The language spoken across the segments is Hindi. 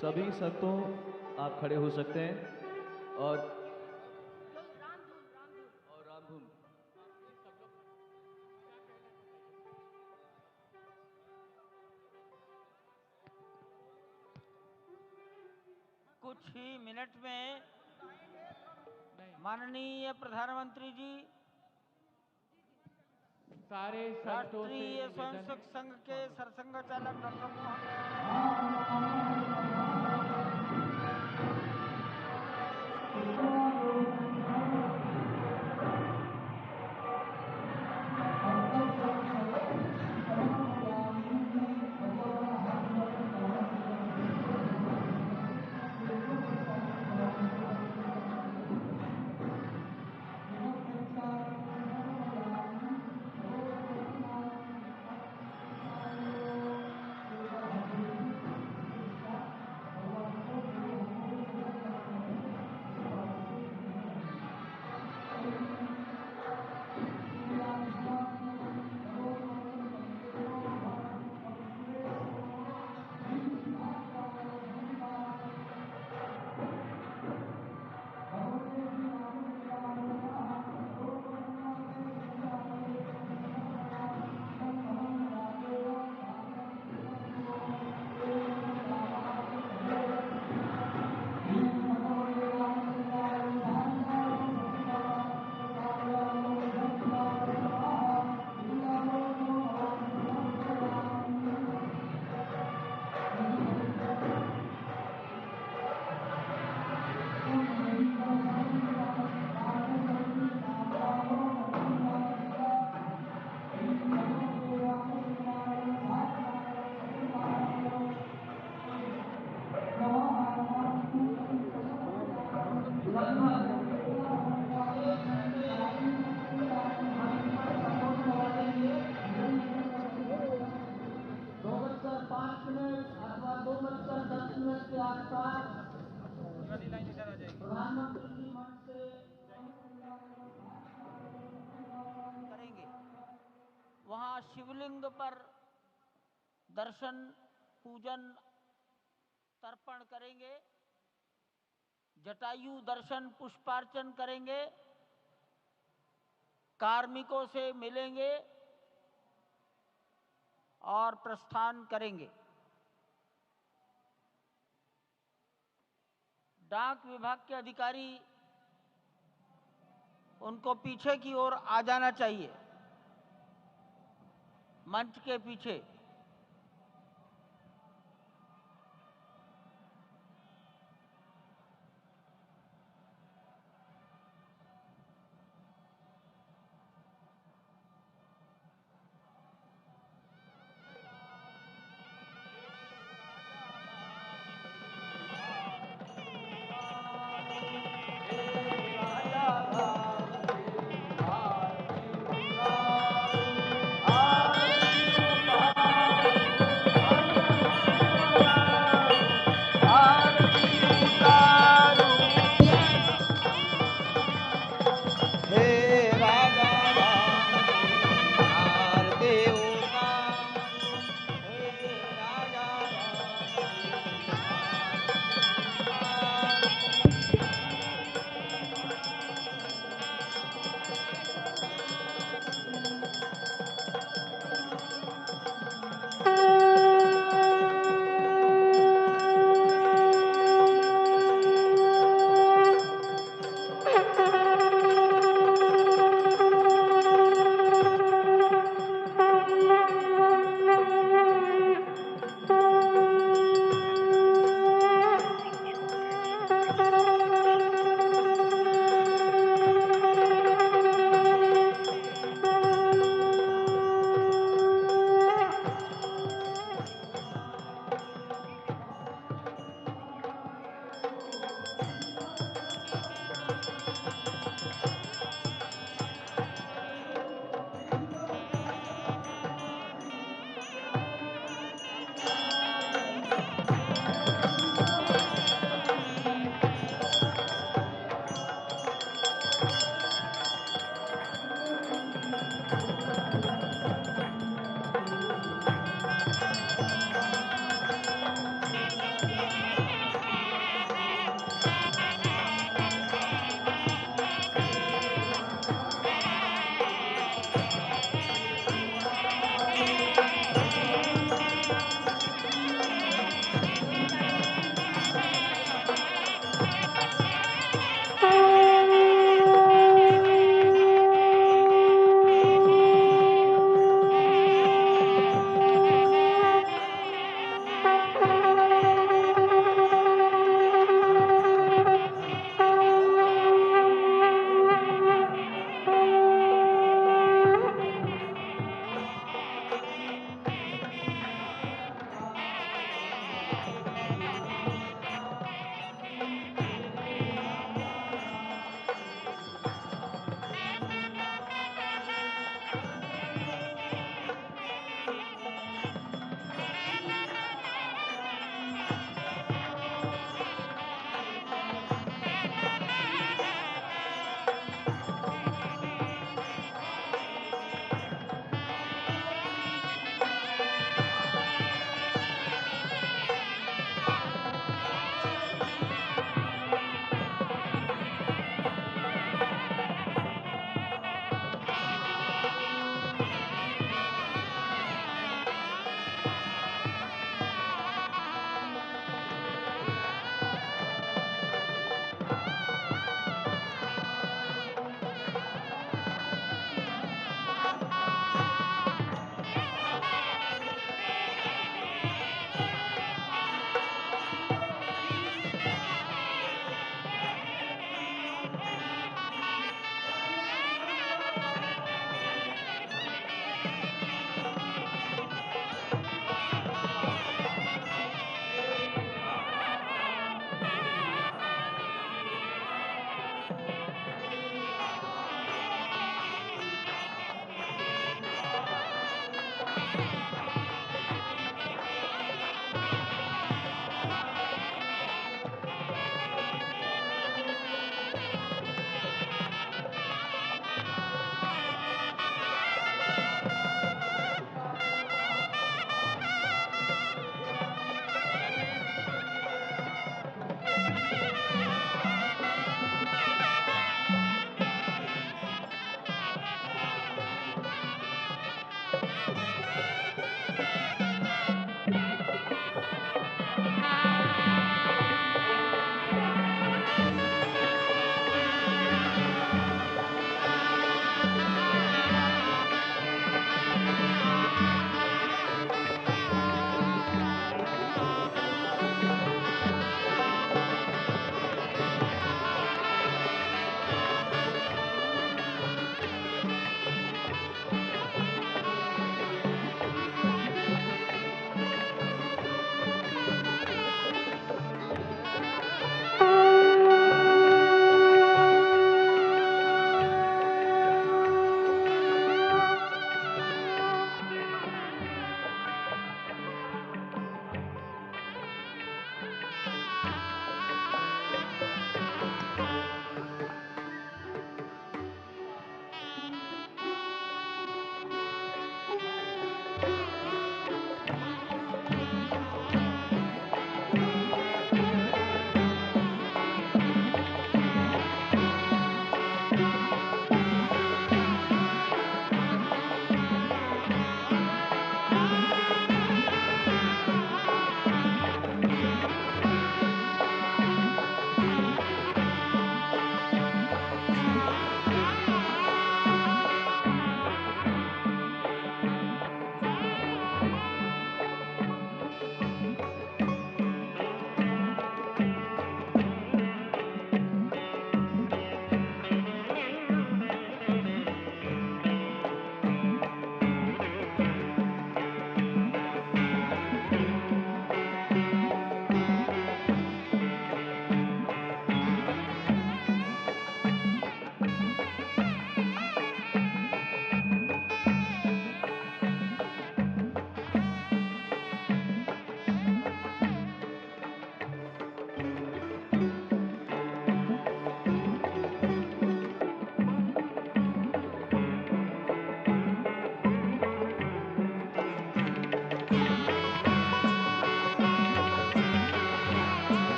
सभी संतों आप खड़े हो सकते हैं और रामधुन। कुछ ही मिनट में माननीय प्रधानमंत्री जी सारे राष्ट्रीय स्वयंसेवक संघ के सरसंघ चालक डॉक्टर मोहन करेंगे। वहां शिवलिंग पर दर्शन पूजन तर्पण करेंगे, जटायु दर्शन पुष्पार्चन करेंगे, कार्मिकों से मिलेंगे और प्रस्थान करेंगे। डाक विभाग के अधिकारी उनको पीछे की ओर आ जाना चाहिए, मंच के पीछे।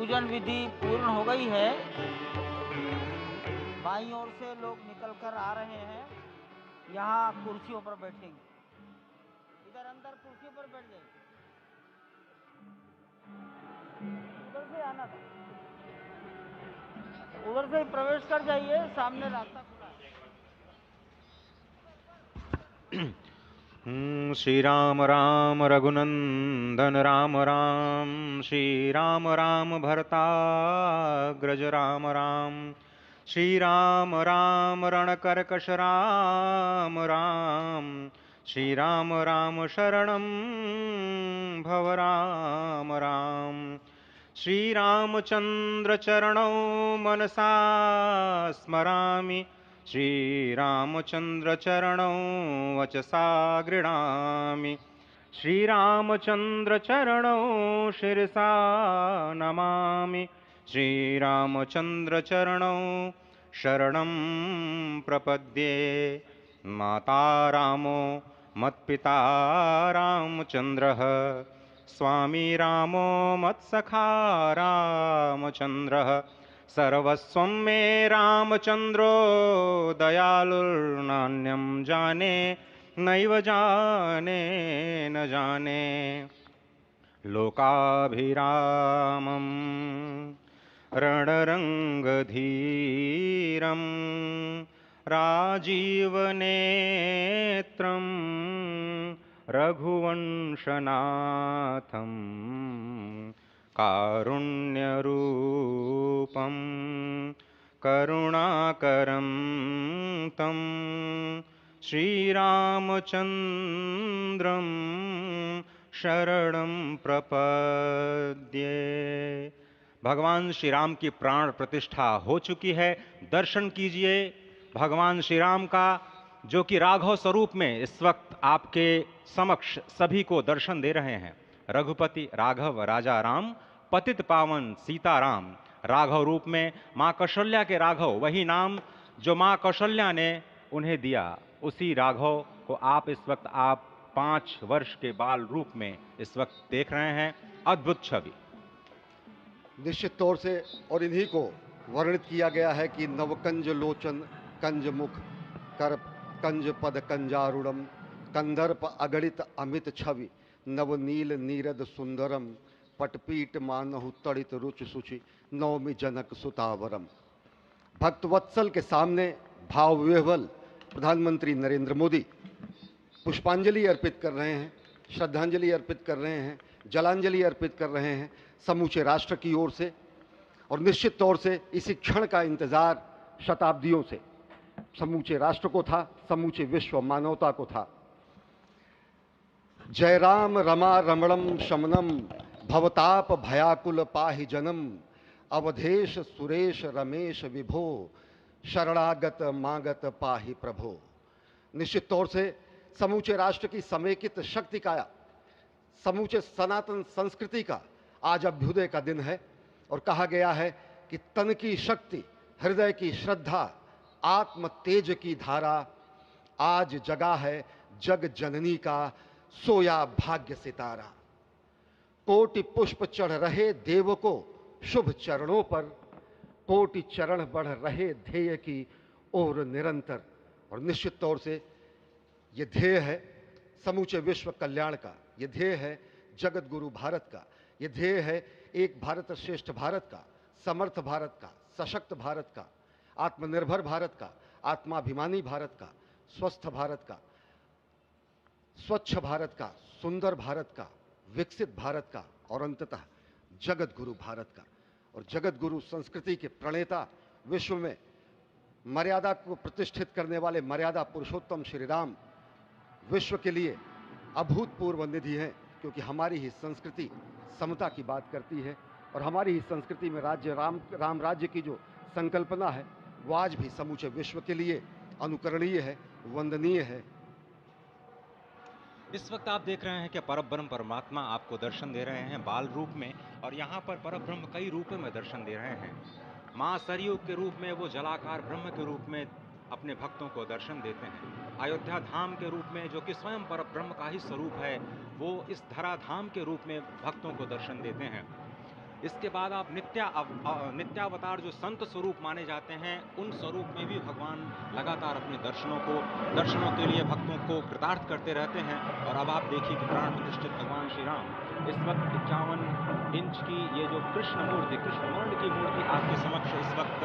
पूजन विधि पूर्ण हो गई है। बाईं ओर से लोग निकलकर आ रहे हैं, यहाँ कुर्सियों पर बैठेंगे। इधर अंदर कुर्सियों पर बैठ जाइए, उधर से आना था, उधर से ही प्रवेश कर जाइए, सामने रास्ता खुला है। श्री राम राम रघुनंदन राम राम, श्री राम राम भरताग्रज राम राम, श्री राम राम रणकर्कश राम राम, श्री राम राम शरणं भव राम राम, श्री रामचंद्र चरणौ मनसा स्मरामि, श्रीरामचंद्र चरणौ वचसा गृह्णामि, श्रीरामचंद्र चरणौ शिरसा नमामि, श्रीरामचंद्र चरणौ शरणं प्रपद्ये। माता रामो मत्पिता रामचंद्रः, स्वामी रामो मत्सखा रामचंद्रः, सर्वस्वं मे रामचंद्रो दयालुर्नान्यं जाने नैव जाने न जाने। लोकाभिरामं रणरंगधीरं राजीवनेत्रं रघुवंशनाथं, कारुण्यरूपं करुणाकरं तं श्रीरामचंद्रं शरणं प्रपद्ये। भगवान श्री राम की प्राण प्रतिष्ठा हो चुकी है। दर्शन कीजिए भगवान श्री राम का, जो कि राघव स्वरूप में इस वक्त आपके समक्ष सभी को दर्शन दे रहे हैं। रघुपति राघव राजा राम, पतित पावन सीताराम। राघव रूप में माँ कौशल्या के राघव, वही नाम जो माँ कौशल्या ने उन्हें दिया, उसी राघव को आप इस वक्त 5 वर्ष के बाल रूप में इस वक्त देख रहे हैं। अद्भुत छवि। निश्चित तौर से, और इन्हीं को वर्णित किया गया है कि नवकंज लोचन कंज मुख, कर कंज पद कंजारूढ़म, कंदर्प अगणित अमित छवि, नवनील नीरद सुंदरम, पटपीट मानहु तड़ित रुच सुचि, नवमी जनक सुतावरम। भक्तवत्सल के सामने भाव विह्वल प्रधानमंत्री नरेंद्र मोदी पुष्पांजलि अर्पित कर रहे हैं, श्रद्धांजलि अर्पित कर रहे हैं, जलांजलि अर्पित कर रहे हैं समूचे राष्ट्र की ओर से। और निश्चित तौर से इसी क्षण का इंतजार शताब्दियों से समूचे राष्ट्र को था, समूचे विश्व मानवता को था। जय राम रमा रमणम शमनम, भवताप भयाकुल पाहि जनम, अवधेश सुरेश रमेश विभो, शरणागत मागत पाहि प्रभो। निश्चित तौर से समूचे राष्ट्र की समेकित शक्ति का, समूचे सनातन संस्कृति का आज अभ्युदय का दिन है। और कहा गया है कि तन की शक्ति, हृदय की श्रद्धा, आत्म तेज की धारा आज जगा है जग जननी का सोया भाग्य सितारा। कोटि पुष्प चढ़ रहे देव को शुभ चरणों पर, कोटि चरण बढ़ रहे ध्येय की ओर निरंतर। और निश्चित तौर से ये ध्येय है समूचे विश्व कल्याण का, ये ध्येय है जगत गुरु भारत का, ये ध्येय है एक भारत श्रेष्ठ भारत का, समर्थ भारत का, सशक्त भारत का, आत्मनिर्भर भारत का, आत्माभिमानी भारत का, स्वस्थ भारत का, स्वच्छ भारत का, सुंदर भारत का, विकसित भारत का, और अंततः जगत गुरु भारत का। और जगत गुरु संस्कृति के प्रणेता, विश्व में मर्यादा को प्रतिष्ठित करने वाले मर्यादा पुरुषोत्तम श्री राम विश्व के लिए अभूतपूर्व निधि है, क्योंकि हमारी ही संस्कृति समता की बात करती है। और हमारी ही संस्कृति में राम राज्य की जो संकल्पना है वो आज भी समूचे विश्व के लिए अनुकरणीय है, वंदनीय है। इस वक्त आप देख रहे हैं कि परब्रह्म परमात्मा आपको दर्शन दे रहे हैं बाल रूप में, और यहाँ पर परब्रह्म कई रूपों में दर्शन दे रहे हैं। माँ सरयू के रूप में वो जलाकार ब्रह्म के रूप में अपने भक्तों को दर्शन देते हैं। अयोध्या धाम के रूप में, जो कि स्वयं परब्रह्म का ही स्वरूप है, वो इस धरा धाम के रूप में भक्तों को दर्शन देते हैं। इसके बाद आप नित्यावतार जो संत स्वरूप माने जाते हैं, उन स्वरूप में भी भगवान लगातार अपने दर्शनों के लिए भक्तों को कृतार्थ करते रहते हैं। और अब आप देखिए कि प्राण प्रतिष्ठित भगवान श्री राम इस वक्त 51 इंच की ये जो कृष्ण वर्ण की मूर्ति आपके समक्ष इस वक्त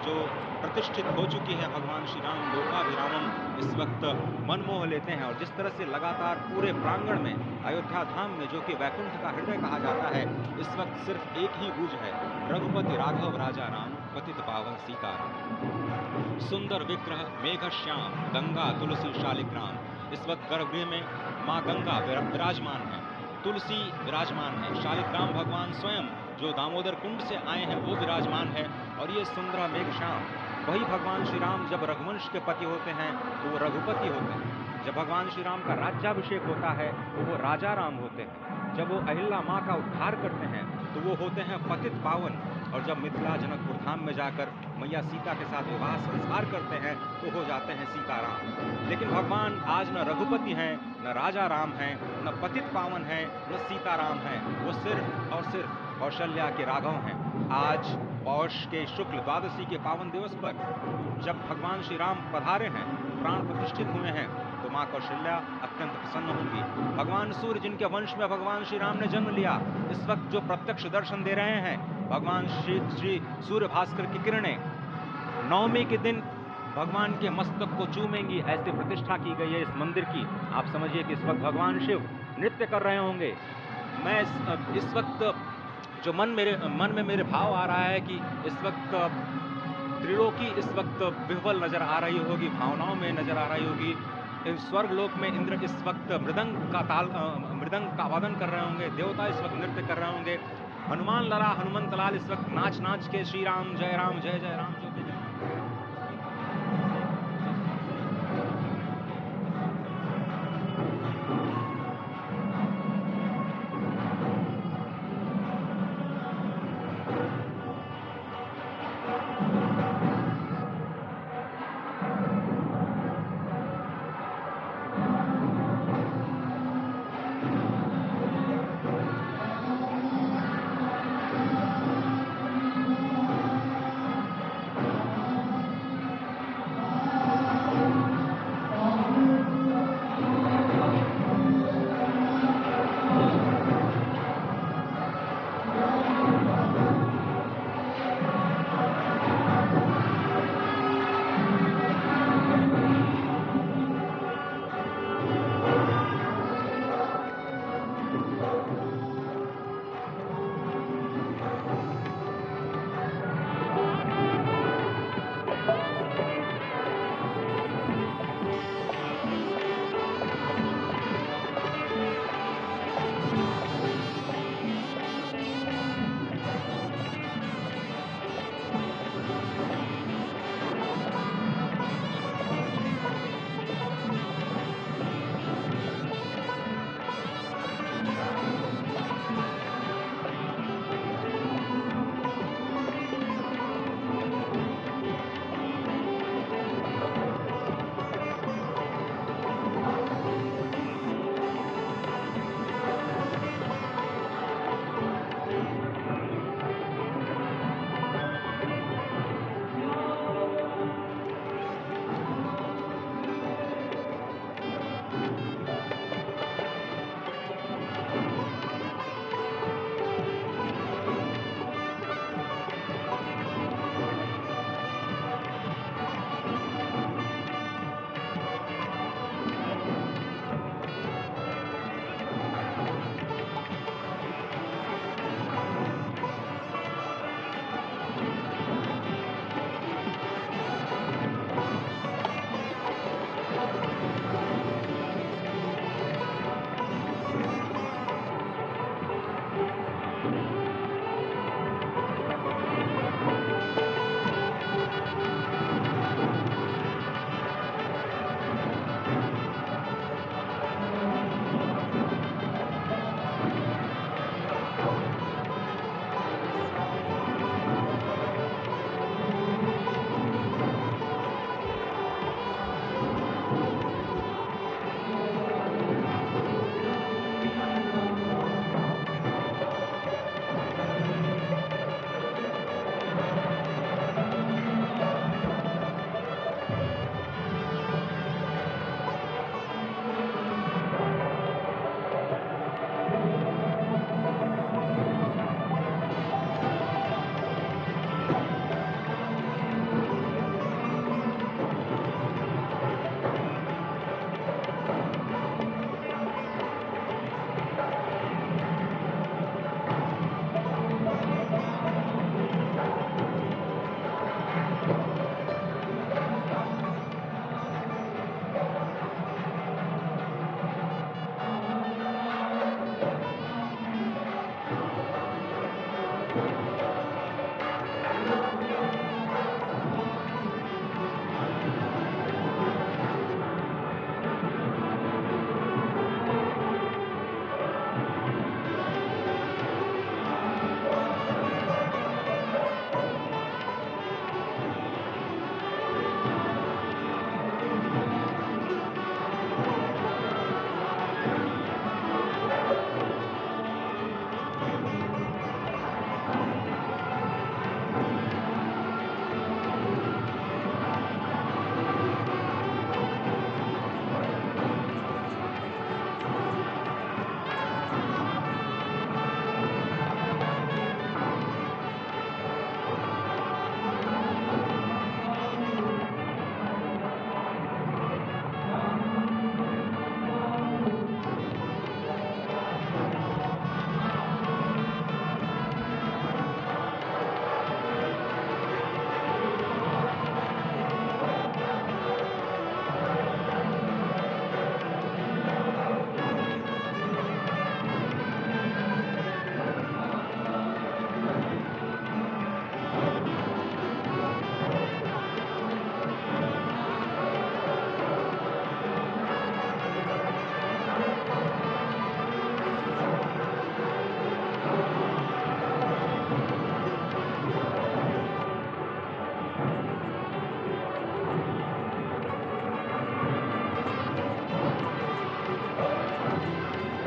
जो प्रतिष्ठित हो चुकी है भगवान श्री राम लोकाभिरामम इस वक्त मन मोह लेते हैं। और जिस तरह से लगातार पूरे प्रांगण में अयोध्या धाम में, जो कि वैकुंठ का हृदय कहा जाता है, इस वक्त सिर्फ एक ही गूंज है, रघुपति राघव राजा राम पतित पावन सीताराम। सुंदर विग्रह मेघ श्याम गंगा तुलसी शालिग्राम। इस वक्त गर्भगृह में माँ गंगा विराजमान है, तुलसी विराजमान है, शालिग्राम भगवान स्वयं जो दामोदर कुंड से आए हैं वो विराजमान है। और ये सुंदर मेघ श्याम, वही भगवान श्री राम जब रघुवंश के पति होते हैं तो वो रघुपति होते हैं, जब भगवान श्री राम का राज्याभिषेक होता है तो वो राजा राम होते हैं, जब वो अहिल्या माँ का उद्धार करते हैं तो वो होते हैं पतित पावन, और जब मिथिला जनकपुर धाम में जाकर मैया सीता के साथ विवाह संस्कार करते हैं तो हो जाते हैं सीताराम। लेकिन भगवान आज न रघुपति हैं, न राजा राम हैं, न पतित पावन हैं, न सीताराम हैं, वो सिर्फ और सिर्फ कौशल्या के राघव हैं। आज पौष के शुक्ल द्वादशी के पावन दिवस पर जब भगवान श्री राम पधारे हैं, प्राण प्रतिष्ठित हुए हैं, तो माँ कौशल्या अत्यंत प्रसन्न होंगी। भगवान सूर्य जिनके वंश में भगवान श्री राम ने जन्म लिया, इस वक्त जो प्रत्यक्ष दर्शन दे रहे हैं, भगवान श्री सूर्य भास्कर की किरणें नवमी के दिन भगवान के मस्तक को चूमेंगी, ऐसी प्रतिष्ठा की गई है इस मंदिर की। आप समझिए कि इस वक्त भगवान शिव नृत्य कर रहे होंगे। मैं इस वक्त जो मन में मेरे भाव आ रहा है कि इस वक्त त्रिलोकी इस वक्त विह्वल नजर आ रही होगी, भावनाओं में नजर आ रही होगी। स्वर्ग लोक में इंद्र इस वक्त मृदंग का वादन कर रहे होंगे, देवता इस वक्त नृत्य कर रहे होंगे, हनुमान लाल इस वक्त नाच के श्री राम जय जय राम जो